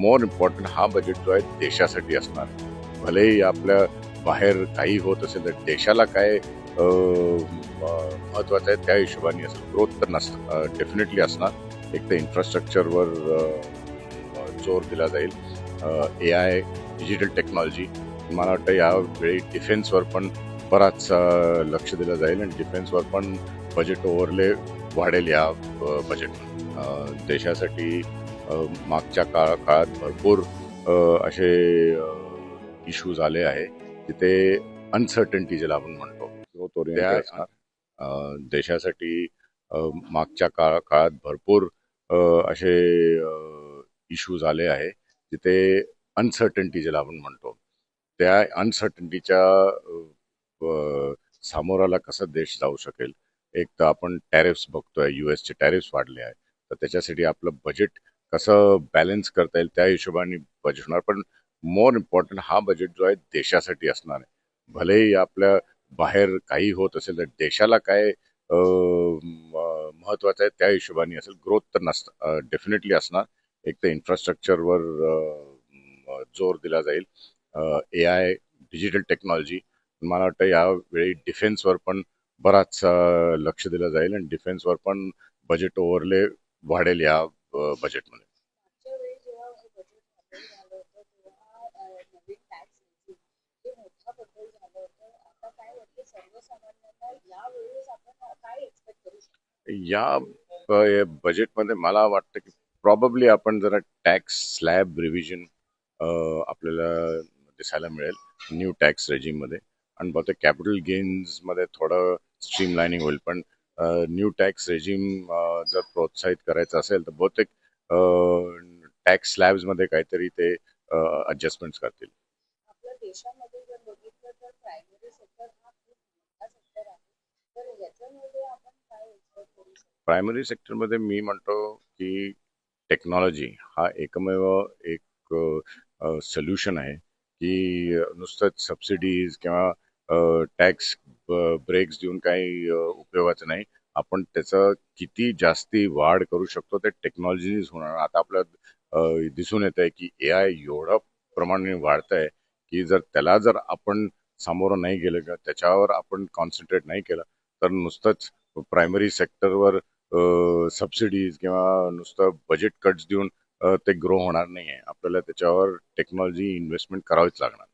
More important हा budget जो आहे देशासाठी असणार. भलेही आपल्या बाहेर काही होत असेल तर देशाला काय महत्वाचं आहे त्या हिशोबाने असेल. ग्रोथ तर डेफिनेटली असणार. एक तर इन्फ्रास्ट्रक्चरवर जोर दिला जाईल. AI, digital technology. मला वाटतं यावेळी डिफेन्सवर पण बराच लक्ष दिलं जाईल आणि डिफेन्सवर पण बजेट ओव्हरले वाढेल या बजेटमध्ये. देशासाठी मागच्या काळात भरपूर असे इश्यूज आले आहे तिथे अनसर्टन्टी ज्याला आपण म्हणतो ग्रोथ ओरिएंटेड असणार. देशासाठी मागच्या काळात भरपूर असे इश्यूज आले आहे तिथे अनसर्टन्टी ज्याला आपण म्हणतो त्या अनसर्टन्टीच्या सामोराला कसा देश जाऊ शकेल. एक तर आपण टॅरिफ्स बघतोय, यूएसचे टॅरिफ्स वाढले आहेत, तर त्याच्यासाठी आपलं बजेट कसं बॅलन्स करता येईल त्या हिशोबाने बजेट होणार. पण मोर इम्पॉर्टंट हा बजेट जो आहे देशासाठी असणार आहे. भलेही आपल्या बाहेर काही होत असेल तर देशाला काय महत्वाचं आहे त्या हिशोबाने असेल. ग्रोथ तर डेफिनेटली असणार. एक तर इन्फ्रास्ट्रक्चरवर जोर दिला जाईल. AI, digital technology. मला वाटतं यावेळी डिफेन्सवर पण बराच लक्ष दिलं जाईल आणि डिफेन्सवर पण बजेट ओव्हरले वाढेल या बजेटमध्ये. या बजेटमध्ये मला वाटतं की प्रॉबब्ली आपण जरा टॅक्स स्लॅब रिव्हिजन आपल्याला दिसायला मिळेल न्यू टॅक्स रेजिममध्ये. आणि बहुतेक कॅपिटल गेन्समध्ये थोडं स्ट्रीमलाइनिंग होईल. पण न्यू टॅक्स रेजिम जर प्रोत्साहित करायचं असेल तर बहुतेक टॅक्स स्लॅब्समध्ये काहीतरी ते अडजस्टमेंट्स करतील. प्रायमरी सेक्टरमध्ये मी म्हणतो की टेक्नॉलॉजी हा एकमेव एक सोल्युशन आहे की नुसतंच सबसिडीज किंवा टॅक्स ब्रेक्स देऊन काही उपयोगाचं नाही. आपण त्याचं किती जास्ती वाढ करू शकतो ते टेक्नॉलॉजीज होणार. आता आपल्याला दिसून येत आहे की AI एवढं प्रमाणे वाढत आहे की जर आपण सामोरं नाही गेलं किंवा त्याच्यावर आपण कॉन्सन्ट्रेट नाही केलं तर नुसतंच प्रायमरी सेक्टरवर सबसिडीज किंवा नुसतं बजेट कट्स देऊन ते ग्रो होणार नाही आहे. आपल्याला त्याच्यावर टेक्नॉलॉजी इन्व्हेस्टमेंट करावीच लागणार.